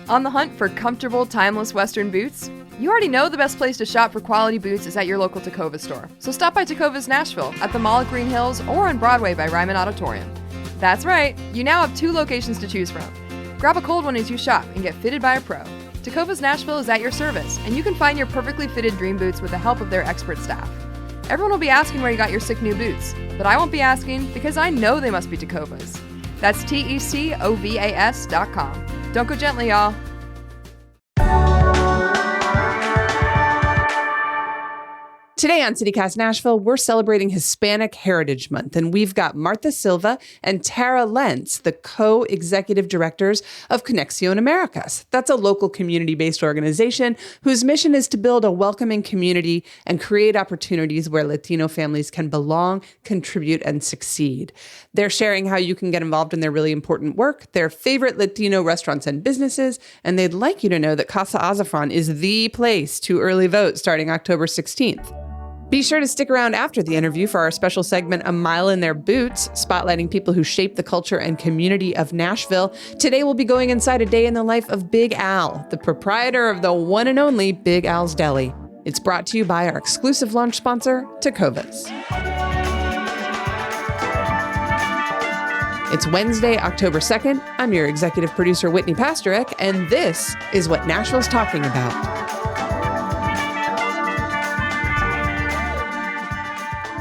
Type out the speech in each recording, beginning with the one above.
On the hunt for comfortable, timeless Western boots? You already know the best place to shop for quality boots is at your local Tecovas store. So stop by Tecovas Nashville, at the Mall at Green Hills, or on Broadway by Ryman Auditorium. That's right, you now have 2 locations to choose from. Grab a cold one as you shop and get fitted by a pro. Tecovas Nashville is at your service, and you can find your perfectly fitted dream boots with the help of their expert staff. Everyone will be asking where you got your sick new boots, but I won't be asking because I know they must be Tecovas. That's TECOVAS.com. Don't go gently, y'all. Today on CityCast Nashville, we're celebrating Hispanic Heritage Month, and we've got Martha Silva and Tara Lentz, the co-executive directors of Conexión Americas. That's a local community-based organization whose mission is to build a welcoming community and create opportunities where Latino families can belong, contribute, and succeed. They're sharing how you can get involved in their really important work, their favorite Latino restaurants and businesses, and they'd like you to know that Casa Azafran is the place to early vote starting October 16th. Be sure to stick around after the interview for our special segment, A Mile in Their Boots, spotlighting people who shape the culture and community of Nashville. Today, we'll be going inside a day in the life of Big Al, the proprietor of the one and only Big Al's Deli. It's brought to you by our exclusive launch sponsor, Tecovas. It's Wednesday, October 2nd. I'm your executive producer, Whitney Pasterek, and this is what Nashville's talking about.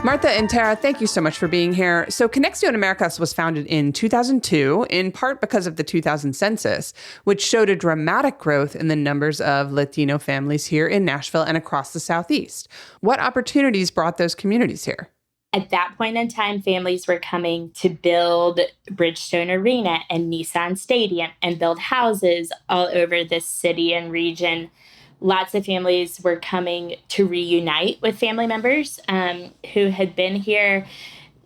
Martha and Tara, thank you so much for being here. So Conexión Americas was founded in 2002, in part because of the 2000 census, which showed a dramatic growth in the numbers of Latino families here in Nashville and across the Southeast. What opportunities brought those communities here? At that point in time, families were coming to build Bridgestone Arena and Nissan Stadium and build houses all over this city and region. Lots of families were coming to reunite with family members who had been here.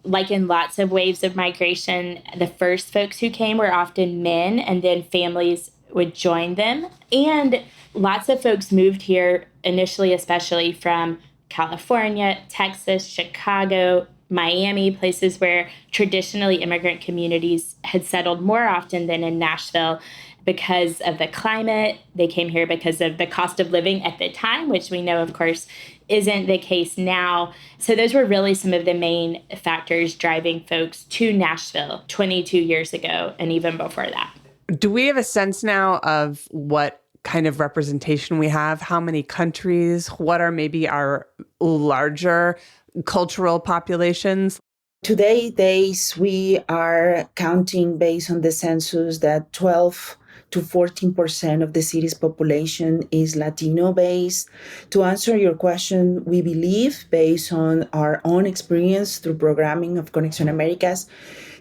Like in lots of waves of migration, the first folks who came were often men, and then families would join them. And lots of folks moved here initially, especially from California, Texas, Chicago, Miami, places where traditionally immigrant communities had settled more often than in Nashville. Because of the climate, they came here because of the cost of living at the time, which we know, of course, isn't the case now. So those were really some of the main factors driving folks to Nashville 22 years ago and even before that. Do we have a sense now of what kind of representation we have? How many countries? What are maybe our larger cultural populations? Today's we are counting based on the census that 12 to 14% of the city's population is Latino-based. To answer your question, we believe, based on our own experience through programming of Conexión Americas,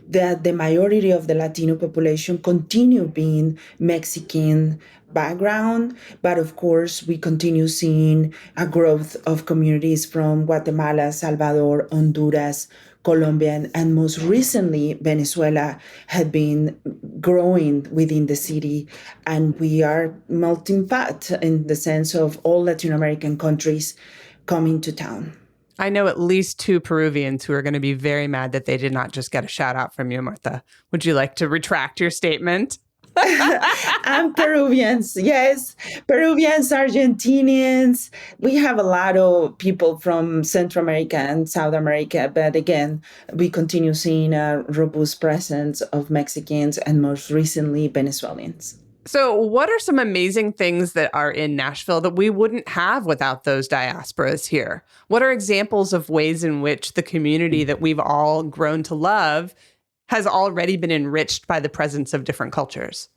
that the majority of the Latino population continue being Mexican background, but of course we continue seeing a growth of communities from Guatemala, Salvador, Honduras, Colombia, and most recently Venezuela had been growing within the city, and we are melting pot in the sense of all Latin American countries coming to town. I know at least 2 Peruvians who are going to be very mad that they did not just get a shout out from you, Martha. Would you like to retract your statement? I'm Peruvians, yes. Peruvians, Argentinians. We have a lot of people from Central America and South America. But again, we continue seeing a robust presence of Mexicans and most recently Venezuelans. So what are some amazing things that are in Nashville that we wouldn't have without those diasporas here? What are examples of ways in which the community that we've all grown to love has already been enriched by the presence of different cultures?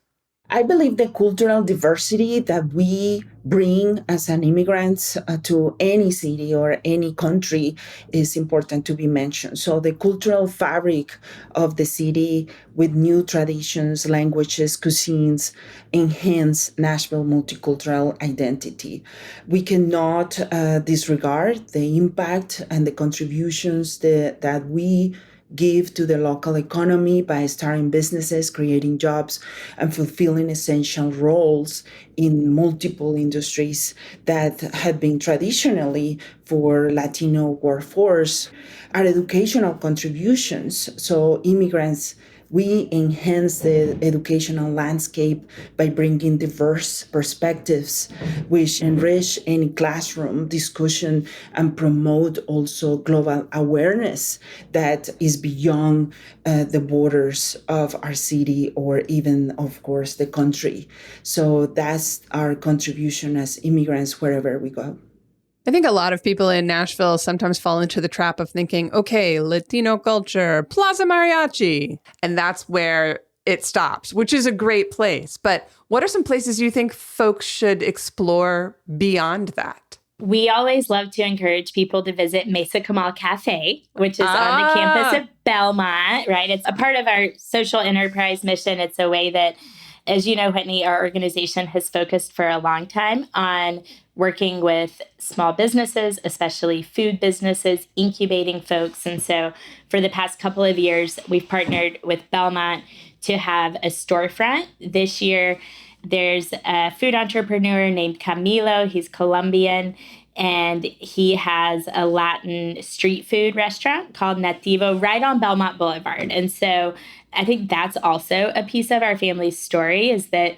I believe the cultural diversity that we bring as an immigrants to any city or any country is important to be mentioned. So the cultural fabric of the city with new traditions, languages, cuisines, enhance Nashville multicultural identity. We cannot disregard the impact and the contributions that we give to the local economy by starting businesses, creating jobs, and fulfilling essential roles in multiple industries that had been traditionally for Latino workforce. Our educational contributions, so immigrants We enhance the educational landscape by bringing diverse perspectives, which enrich any classroom discussion and promote also global awareness that is beyond the borders of our city or even, of course, the country. So that's our contribution as immigrants wherever we go. I think a lot of people in Nashville sometimes fall into the trap of thinking, okay, Latino culture, Plaza Mariachi. And that's where it stops, which is a great place. But what are some places you think folks should explore beyond that? We always love to encourage people to visit Mesa Kamal Cafe, which is on the campus of Belmont, right? It's a part of our social enterprise mission. It's a way that, as you know, Whitney, our organization has focused for a long time on working with small businesses, especially food businesses, incubating folks. And so for the past couple of years, we've partnered with Belmont to have a storefront. This year, there's a food entrepreneur named Camilo. He's Colombian, and he has a Latin street food restaurant called Nativo right on Belmont Boulevard. And so I think that's also a piece of our family's story, is that,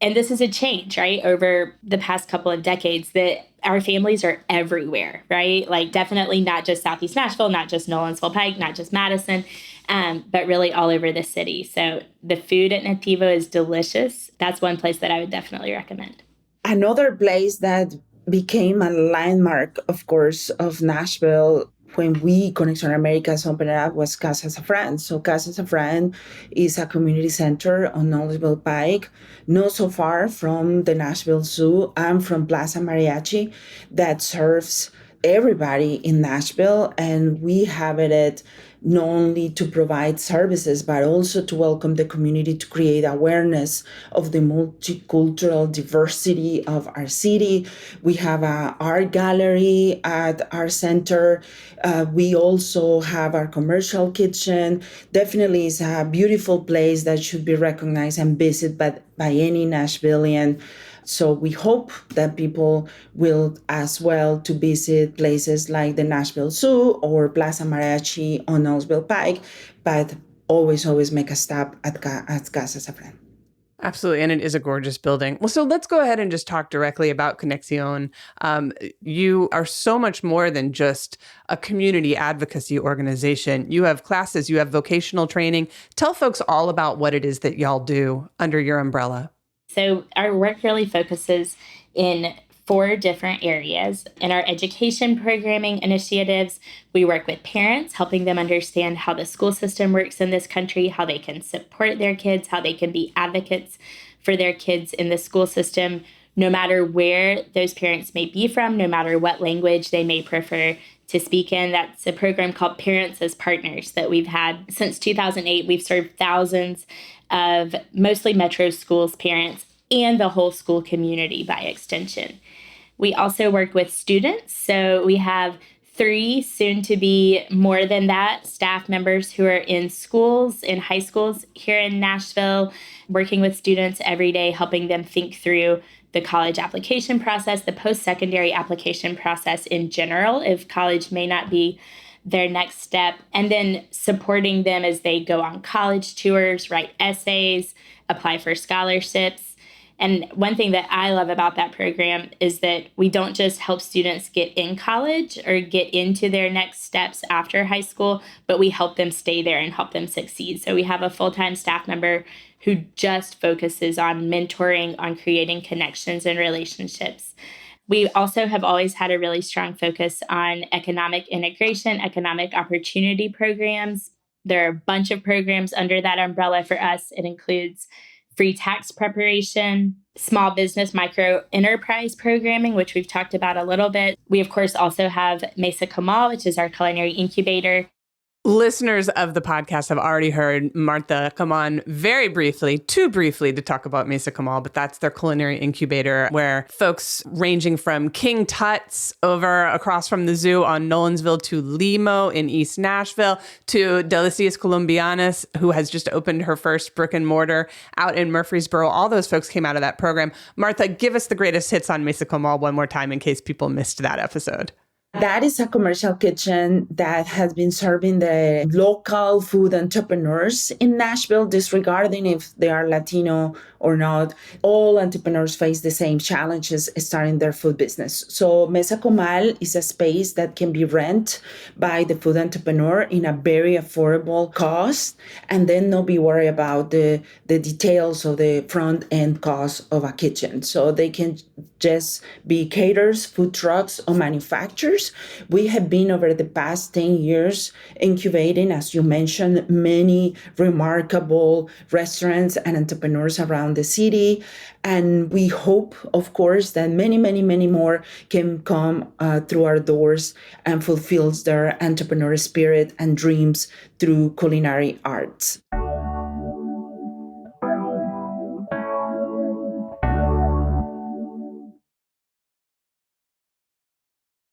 and this is a change, right, over the past couple of decades, that our families are everywhere, right? Like definitely not just Southeast Nashville, not just Nolensville Pike, not just Madison, but really all over the city. So the food at Nativo is delicious. That's one place that I would definitely recommend. Another place that became a landmark, of course, of Nashville when we, Conexión Americas, opened it up was Casa Safran. So Casa Safran is a community center on Nolensville Pike, not so far from the Nashville Zoo and from Plaza Mariachi, that serves everybody in Nashville. And we have it not only to provide services, but also to welcome the community, to create awareness of the multicultural diversity of our city. We have an art gallery at our center. We also have our commercial kitchen. Definitely is a beautiful place that should be recognized and visited by any Nashvilleian. So we hope that people will as well to visit places like the Nashville Zoo or Plaza Mariachi on Nolensville Pike, but always make a stop at Casa Safran. Absolutely. And it is a gorgeous building. Well, so let's go ahead and just talk directly about Conexión. You are so much more than just a community advocacy organization. You have classes, you have vocational training. Tell folks all about what it is that y'all do under your umbrella. So our work really focuses in 4 different areas. In our education programming initiatives, we work with parents, helping them understand how the school system works in this country, how they can support their kids, how they can be advocates for their kids in the school system, no matter where those parents may be from, no matter what language they may prefer to speak in. That's a program called Parents as Partners that we've had since 2008. We've served thousands of mostly metro schools parents and the whole school community by extension. We also work with students. So we have 3, soon to be more than that, staff members who are in schools, in high schools here in Nashville, working with students every day, helping them think through the college application process, the post-secondary application process in general, if college may not be their next step, and then supporting them as they go on college tours, write essays, apply for scholarships. And one thing that I love about that program is that we don't just help students get in college or get into their next steps after high school, but we help them stay there and help them succeed. So we have a full-time staff member who just focuses on mentoring, on creating connections and relationships. We also have always had a really strong focus on economic integration, economic opportunity programs. There are a bunch of programs under that umbrella for us. It includes free tax preparation, small business micro enterprise programming, which we've talked about a little bit. We, of course, also have Mesa Kamal, which is our culinary incubator. Listeners of the podcast have already heard Martha come on very briefly, too briefly to talk about Mesa Kamal, but that's their culinary incubator where folks ranging from King Tut's over across from the zoo on Nolensville to Limo in East Nashville to Delicias Colombianas, who has just opened her first brick and mortar out in Murfreesboro. All those folks came out of that program. Martha, give us the greatest hits on Mesa Kamal one more time in case people missed that episode. That is a commercial kitchen that has been serving the local food entrepreneurs in Nashville, disregarding if they are Latino or not. All entrepreneurs face the same challenges starting their food business. So Mesa Comal is a space that can be rented by the food entrepreneur in a very affordable cost, and then not be worried about the details of the front end cost of a kitchen. So they can just be caterers, food trucks, or manufacturers. We have been over the past 10 years incubating, as you mentioned, many remarkable restaurants and entrepreneurs around the city. And we hope, of course, that many, many, many more can come through our doors and fulfills their entrepreneurial spirit and dreams through culinary arts.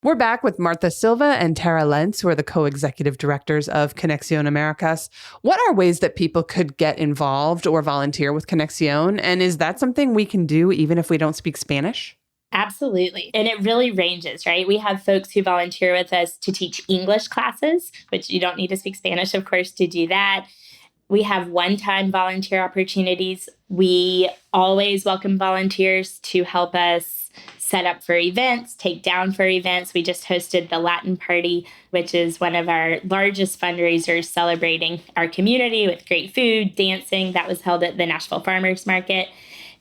We're back with Martha Silva and Tara Lentz, who are the co-executive directors of Conexión Americas. What are ways that people could get involved or volunteer with Conexión? And is that something we can do even if we don't speak Spanish? Absolutely. And it really ranges, right? We have folks who volunteer with us to teach English classes, which you don't need to speak Spanish, of course, to do that. We have one-time volunteer opportunities. We always welcome volunteers to help us set up for events, take down for events. We just hosted the Latin Party, which is one of our largest fundraisers celebrating our community with great food, dancing. That was held at the Nashville Farmers Market.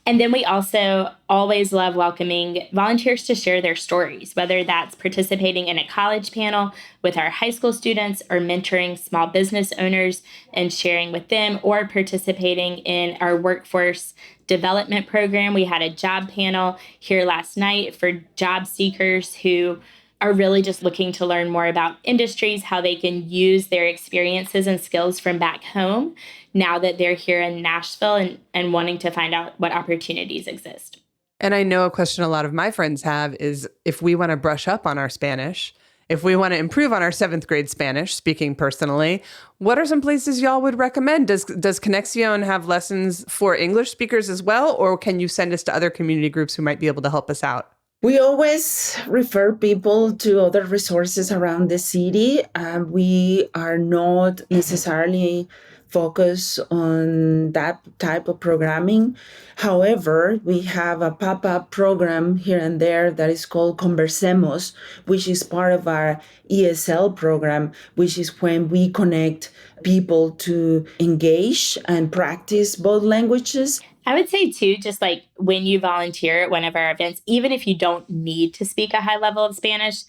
And then we also always love welcoming volunteers to share their stories, whether that's participating in a college panel with our high school students or mentoring small business owners and sharing with them, or participating in our workforce development program. We had a job panel here last night for job seekers who are really just looking to learn more about industries, how they can use their experiences and skills from back home now that they're here in Nashville and wanting to find out what opportunities exist. And I know a question a lot of my friends have is if we want to brush up on our Spanish, if we want to improve on our 7th grade Spanish, speaking personally, what are some places y'all would recommend? Does Conexión have lessons for English speakers as well? Or can you send us to other community groups who might be able to help us out? We always refer people to other resources around the city. We are not necessarily focused on that type of programming. However, we have a pop-up program here and there that is called Conversemos, which is part of our ESL program, which is when we connect people to engage and practice both languages. I would say, too, just like when you volunteer at one of our events, even if you don't need to speak a high level of Spanish,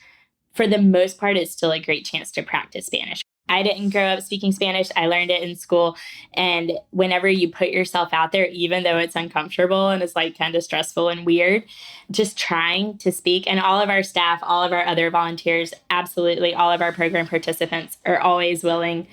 for the most part, it's still a great chance to practice Spanish. I didn't grow up speaking Spanish. I learned it in school. And whenever you put yourself out there, even though it's uncomfortable and it's like kind of stressful and weird, just trying to speak. And all of our staff, all of our other volunteers, absolutely all of our program participants are always willing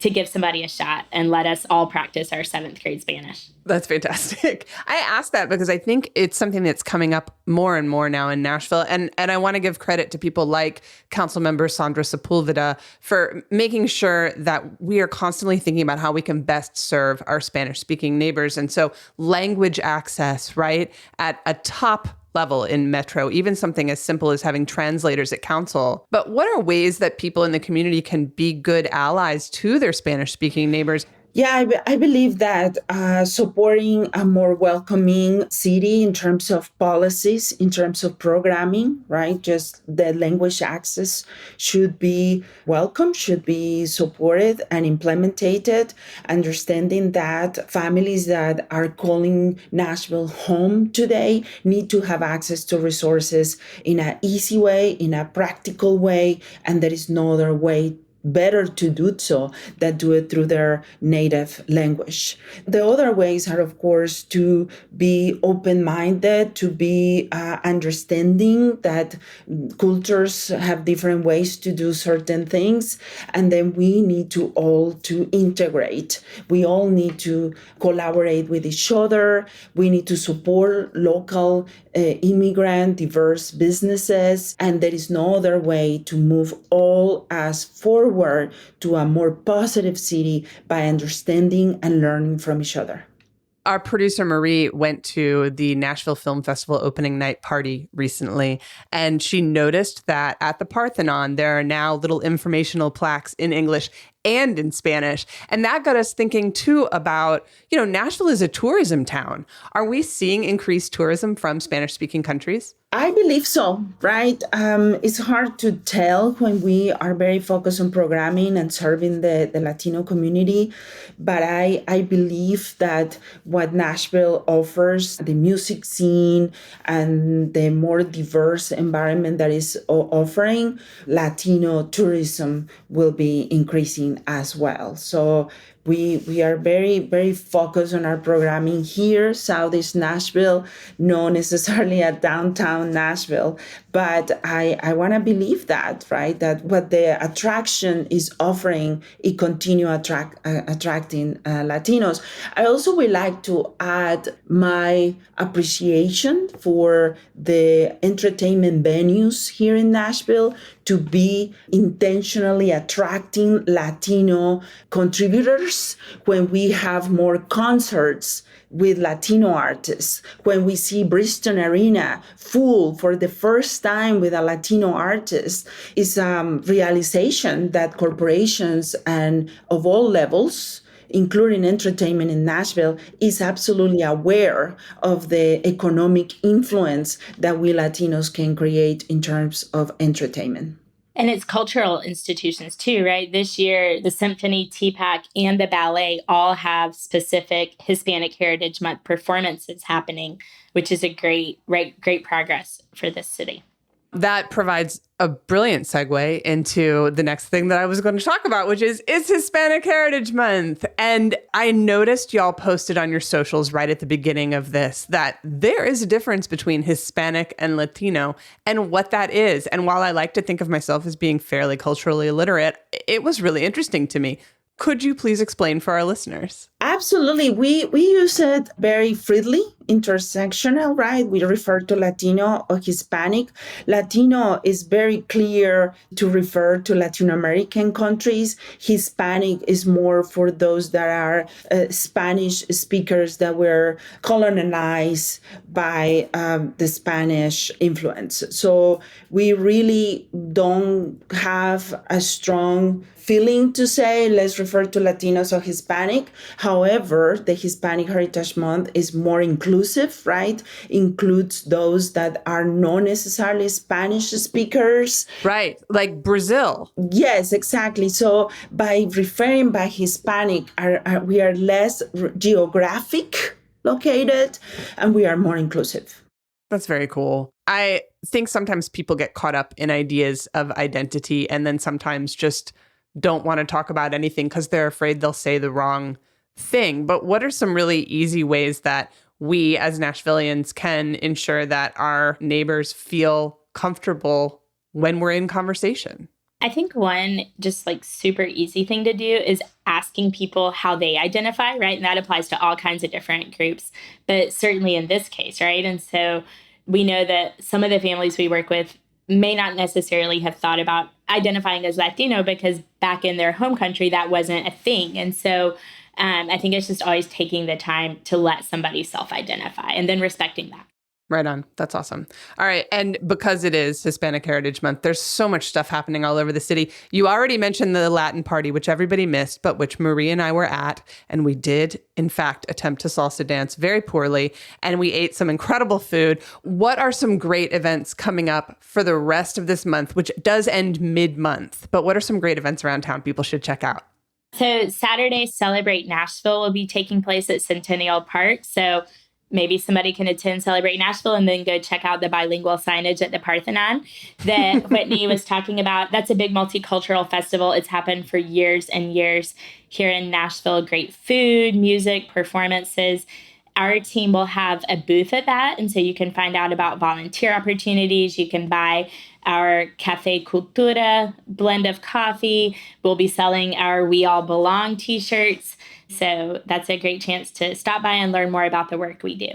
to give somebody a shot and let us all practice our 7th grade Spanish. That's fantastic. I asked that because I think it's something that's coming up more and more now in Nashville. And I want to give credit to people like Councilmember Sandra Sepulveda for making sure that we are constantly thinking about how we can best serve our Spanish-speaking neighbors. And so language access, right, at a top level in Metro, even something as simple as having translators at council. But what are ways that people in the community can be good allies to their Spanish-speaking neighbors? Yeah, I believe that supporting a more welcoming city in terms of policies, in terms of programming, right? Just the language access should be welcome, should be supported and implemented. Understanding that families that are calling Nashville home today need to have access to resources in an easy way, in a practical way, and there is no other way better to do so than do it through their native language. The other ways are, of course, to be open-minded, to be understanding that cultures have different ways to do certain things, and then we need to all to integrate. We all need to collaborate with each other. We need to support local immigrant, diverse businesses, and there is no other way to move all us forward to a more positive city by understanding and learning from each other. Our producer Marie went to the Nashville Film Festival opening night party recently, and she noticed that at the Parthenon, there are now little informational plaques in English and in Spanish. And that got us thinking, too, about, Nashville is a tourism town. Are we seeing increased tourism from Spanish-speaking countries? I believe so, right? It's hard to tell when we are very focused on programming and serving the Latino community, but I believe that what Nashville offers, the music scene and the more diverse environment that is offering, Latino tourism will be increasing as well. So we are very, very focused on our programming here, Southeast Nashville, not necessarily at downtown Nashville. But I want to believe that, right? That what the attraction is offering, it continue attracting Latinos. I also would like to add my appreciation for the entertainment venues here in Nashville to be intentionally attracting Latino contributors when we have more concerts with Latino artists, when we see Bristol Arena full for the first time with a Latino artist, is a realization that corporations and of all levels, including entertainment in Nashville, is absolutely aware of the economic influence that we Latinos can create in terms of entertainment. And it's cultural institutions too, right? This year, the Symphony, TPAC, and the ballet all have specific Hispanic Heritage Month performances happening, which is a great progress for this city. That provides a brilliant segue into the next thing that I was going to talk about, which is Hispanic Heritage Month. And I noticed y'all posted on your socials right at the beginning of this that there is a difference between Hispanic and Latino and what that is. And while I like to think of myself as being fairly culturally illiterate, it was really interesting to me. Could you please explain for our listeners? Absolutely. We use it very freely, intersectional, right? We refer to Latino or Hispanic. Latino is very clear to refer to Latin American countries. Hispanic is more for those that are Spanish speakers that were colonized by the Spanish influence. So we really don't have a strong feeling to say, let's refer to Latinos or Hispanic. However, the Hispanic Heritage Month is more inclusive, right? Includes those that are not necessarily Spanish speakers. Right, like Brazil. Yes, exactly. So by referring by Hispanic, we are less geographic located and we are more inclusive. That's very cool. I think sometimes people get caught up in ideas of identity and then sometimes just don't want to talk about anything because they're afraid they'll say the wrong thing. But what are some really easy ways that we as Nashvillians can ensure that our neighbors feel comfortable when we're in conversation? I think one just like super easy thing to do is asking people how they identify, right? And that applies to all kinds of different groups, but certainly in this case, right? And so we know that some of the families we work with may not necessarily have thought about identifying as Latino because back in their home country, that wasn't a thing. And so I think it's just always taking the time to let somebody self-identify and then respecting that. Right on. That's awesome. All right. And because it is Hispanic Heritage Month, there's so much stuff happening all over the city. You already mentioned the Latin party, which everybody missed, but which Marie and I were at. And we did, in fact, attempt to salsa dance very poorly. And we ate some incredible food. What are some great events coming up for the rest of this month, which does end mid-month? But what are some great events around town people should check out? So Saturday, Celebrate Nashville will be taking place at Centennial Park. So maybe somebody can attend Celebrate Nashville and then go check out the bilingual signage at the Parthenon that Whitney was talking about. That's a big multicultural festival. It's happened for years and years here in Nashville. Great food, music, performances. Our team will have a booth at that. And so you can find out about volunteer opportunities. You can buy our Cafe Cultura blend of coffee. We'll be selling our We All Belong t-shirts. So that's a great chance to stop by and learn more about the work we do.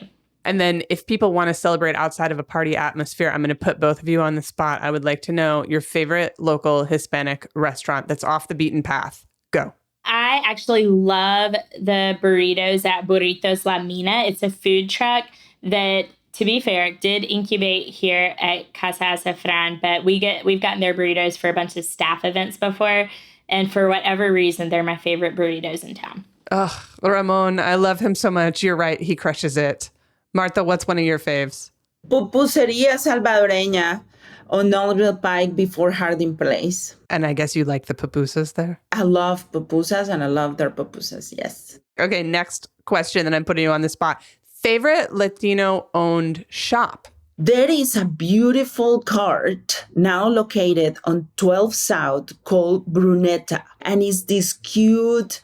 And then if people want to celebrate outside of a party atmosphere, I'm going to put both of you on the spot. I would like to know your favorite local Hispanic restaurant that's off the beaten path. Go. I actually love the burritos at Burritos La Mina. It's a food truck that, to be fair, did incubate here at Casa Azafran, but we've gotten their burritos for a bunch of staff events before, and for whatever reason, they're my favorite burritos in town. Ugh, Ramon, I love him so much. You're right. He crushes it. Martha, what's one of your faves? Pupuseria Salvadoreña on Nashville Pike before Harding Place. And I guess you like the pupusas there? I love pupusas and I love their pupusas, yes. Okay, next question, and I'm putting you on the spot. Favorite Latino-owned shop? There is a beautiful cart now located on 12 South called Brunetta. And it's this cute,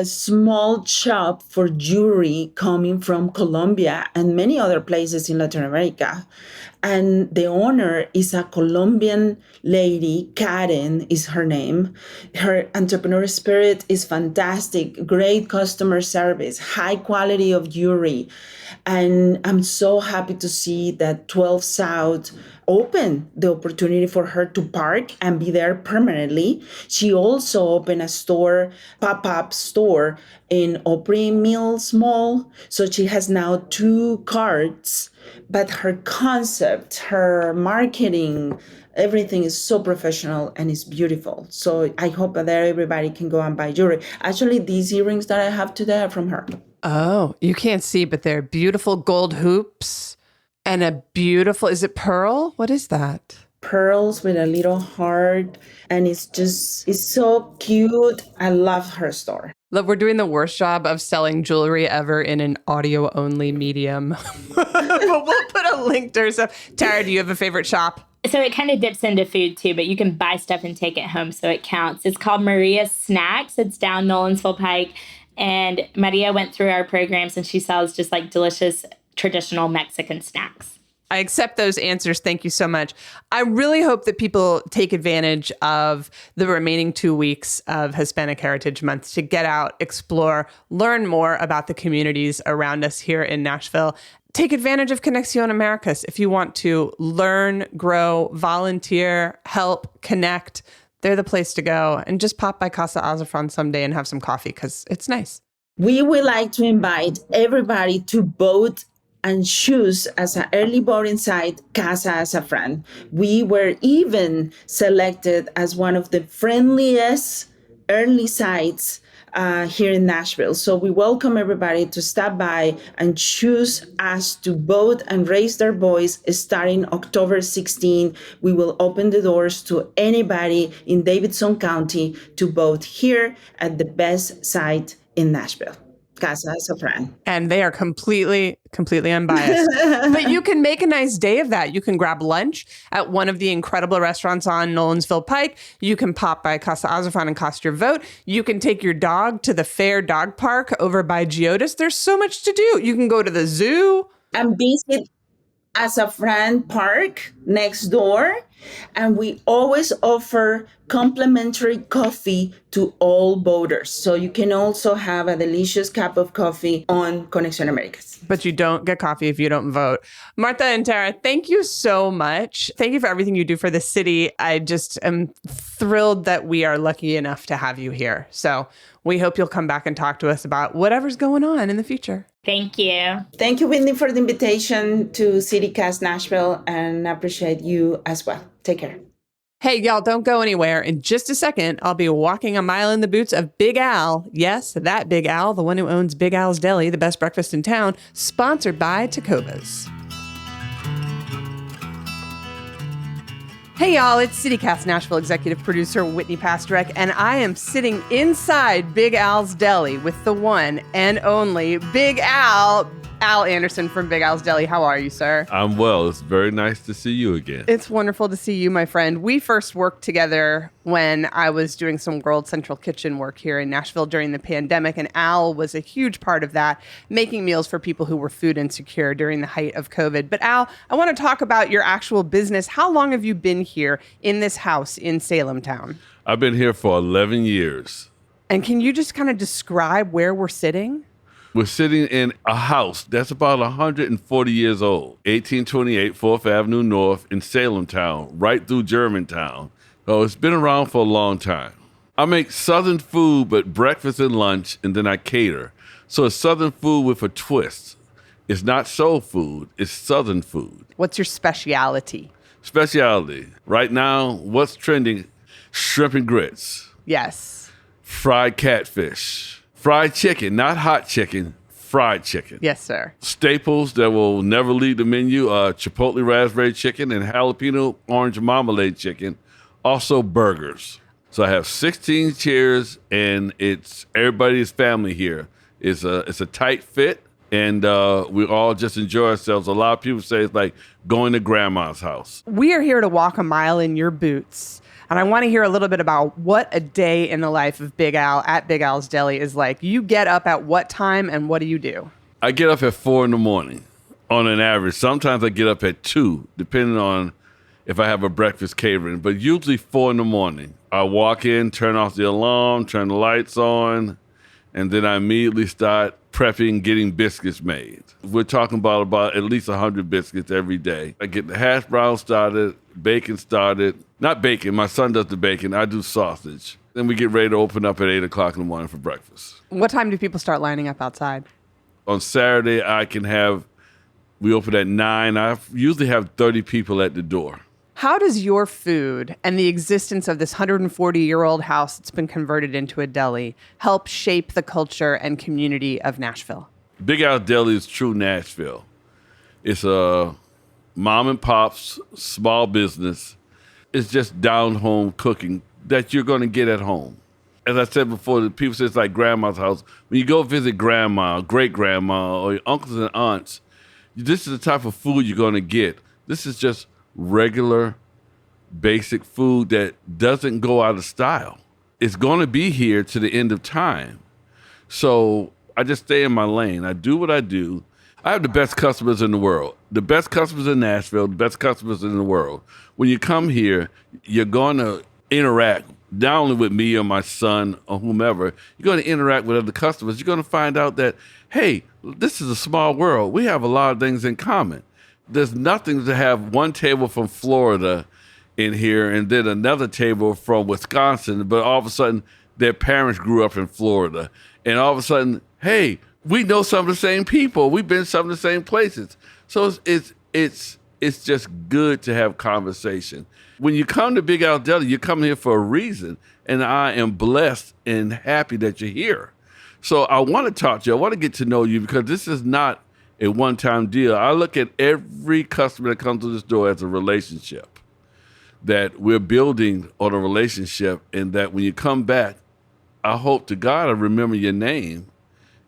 small shop for jewelry coming from Colombia and many other places in Latin America. And the owner is a Colombian lady, Karen is her name. Her entrepreneur spirit is fantastic, great customer service, high quality of jewelry. And I'm so happy to see that 12 South opened the opportunity for her to park and be there permanently. She also opened a store, pop-up store in Opry Mills Mall. So she has now 2 carts, but her concept, her marketing, everything is so professional and it's beautiful. So I hope that everybody can go and buy jewelry. Actually, these earrings that I have today are from her. Oh, you can't see, but they're beautiful gold hoops and a beautiful, is it pearl? What is that? Pearls with a little heart. And it's so cute. I love her store. Look, we're doing the worst job of selling jewelry ever in an audio-only medium. But we'll put a link to her stuff. Tara, do you have a favorite shop? So it kind of dips into food too, but you can buy stuff and take it home, so it counts. It's called Maria's Snacks. It's down Nolensville Pike. And Maria went through our programs and she sells just like delicious traditional Mexican snacks. I accept those answers. Thank you so much. I really hope that people take advantage of the remaining 2 weeks of Hispanic Heritage Month to get out, explore, learn more about the communities around us here in Nashville. Take advantage of Conexión Americas if you want to learn, grow, volunteer, help, connect. They're the place to go. And just pop by Casa Azafran someday and have some coffee because it's nice. We would like to invite everybody to vote and choose as an early voting site Casa Azafran. We were even selected as one of the friendliest early sites here in Nashville. So we welcome everybody to stop by and choose us to vote and raise their voice starting October 16. We will open the doors to anybody in Davidson County to vote here at the best site in Nashville. Casa Azafran. And they are completely unbiased. But you can make a nice day of that. You can grab lunch at one of the incredible restaurants on Nolensville Pike. You can pop by Casa Azafran and cast your vote. You can take your dog to the Fair Dog Park over by Geodis. There's so much to do. You can go to the zoo. And visit Azafran Park next door. And we always offer complimentary coffee to all voters. So you can also have a delicious cup of coffee on Conexión Americas. But you don't get coffee if you don't vote. Martha and Tara, thank you so much. Thank you for everything you do for the city. I just am thrilled that we are lucky enough to have you here. So we hope you'll come back and talk to us about whatever's going on in the future. Thank you. Thank you, Whitney, for the invitation to CityCast Nashville, and I appreciate you as well. Take care. Hey, y'all, don't go anywhere. In just a second, I'll be walking a mile in the boots of Big Al. Yes, that Big Al, the one who owns Big Al's Deli, the best breakfast in town, sponsored by Tacovas. Hey, y'all, it's CityCast Nashville executive producer Whitney Pasterek, and I am sitting inside Big Al's Deli with the one and only Big Al. Al Anderson from Big Al's Deli. How are you, sir? I'm well. It's very nice to see you again. It's wonderful to see you, my friend. We first worked together when I was doing some World Central Kitchen work here in Nashville during the pandemic, and Al was a huge part of that, making meals for people who were food insecure during the height of COVID. But Al, I want to talk about your actual business. How long have you been here in this house in Salem Town? I've been here for 11 years. And can you just kind of describe where we're sitting? We're sitting in a house that's about 140 years old, 1828 4th Avenue North in Salem Town, right through Germantown. So it's been around for a long time. I make Southern food, but breakfast and lunch, and then I cater. So it's Southern food with a twist. It's not soul food, it's Southern food. What's your speciality? Speciality. Right now, what's trending? Shrimp and grits. Yes. Fried catfish. Fried chicken, not hot chicken, fried chicken. Yes, sir. Staples that will never leave the menu, chipotle raspberry chicken and jalapeno orange marmalade chicken. Also burgers. So I have 16 chairs, and it's everybody's family here. It's a tight fit, and we all just enjoy ourselves. A lot of people say it's like going to grandma's house. We are here to walk a mile in your boots. And I want to hear a little bit about what a day in the life of Big Al at Big Al's Deli is like. You get up at what time, and what do you do? I get up at 4 a.m. on an average. Sometimes I get up at 2, depending on if I have a breakfast catering, but usually 4 a.m. I walk in, turn off the alarm, turn the lights on, and then I immediately start prepping, getting biscuits made. We're talking about at least 100 biscuits every day. I get the hash brown started, bacon started. Not bacon, my son does the bacon, I do sausage. Then we get ready to open up at 8 o'clock in the morning for breakfast. What time do people start lining up outside? On Saturday, we open at 9. I usually have 30 people at the door. How does your food and the existence of this 140-year-old house that's been converted into a deli help shape the culture and community of Nashville? Big Al Deli is true Nashville. It's a mom and pop's small business. It's just down-home cooking that you're going to get at home. As I said before, the people say it's like grandma's house. When you go visit grandma, great-grandma, or your uncles and aunts, this is the type of food you're going to get. This is just regular, basic food that doesn't go out of style. It's going to be here to the end of time. So I just stay in my lane. I do what I do. I have the best customers in the world. The best customers in Nashville, the best customers in the world. When you come here, you're going to interact not only with me or my son or whomever. You're going to interact with other customers. You're going to find out that, hey, this is a small world. We have a lot of things in common. There's nothing to have one table from Florida in here and then another table from Wisconsin, but all of a sudden their parents grew up in Florida. And all of a sudden, hey, we know some of the same people. We've been some of the same places. So it's just good to have conversation. When you come to Big Al Deli, you come here for a reason, and I am blessed and happy that you're here. So I want to talk to you. I want to get to know you because this is not a one-time deal. I look at every customer that comes to this door as a relationship, that we're building on a relationship, and that when you come back, I hope to God I remember your name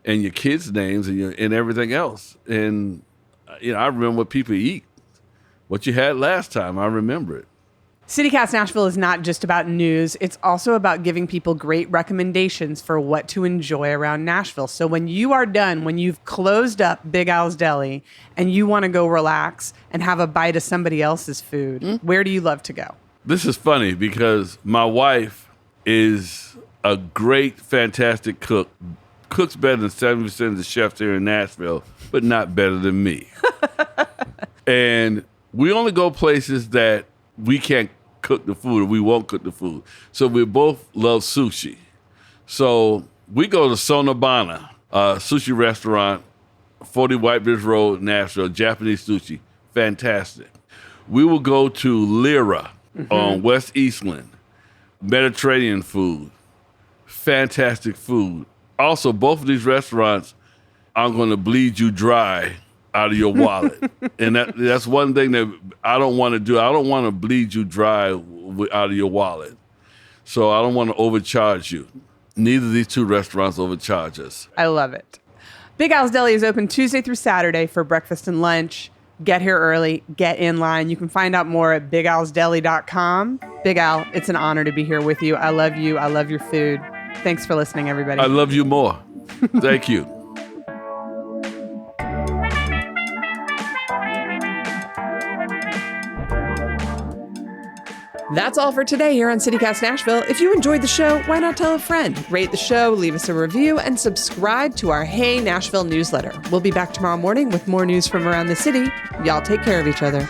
and your kids' names and everything else. And I remember what people eat, what you had last time. I remember it. CityCast Nashville is not just about news. It's also about giving people great recommendations for what to enjoy around Nashville. So when you are done, when you've closed up Big Al's Deli and you want to go relax and have a bite of somebody else's food, where do you love to go? This is funny because my wife is a great, fantastic cook. Cooks better than 70% of the chefs here in Nashville, but not better than me. And we only go places that we can't cook the food or we won't cook the food. So we both love sushi. So we go to Sonobana, a sushi restaurant, 40 White Bridge Road, Nashville, Japanese sushi. Fantastic. We will go to Lyra on West Eastland, Mediterranean food. Fantastic food. Also, both of these restaurants, I'm going to bleed you dry out of your wallet. And that's one thing that I don't want to do. I don't want to bleed you dry out of your wallet. So I don't want to overcharge you. Neither of these two restaurants overcharge us. I love it. Big Al's Deli is open Tuesday through Saturday for breakfast and lunch. Get here early, get in line. You can find out more at bigalsdeli.com. Big Al, it's an honor to be here with you. I love you. I love your food. Thanks for listening, everybody. I love you more. Thank you. That's all for today here on CityCast Nashville. If you enjoyed the show, why not tell a friend? Rate the show, leave us a review, and subscribe to our Hey Nashville newsletter. We'll be back tomorrow morning with more news from around the city. Y'all take care of each other.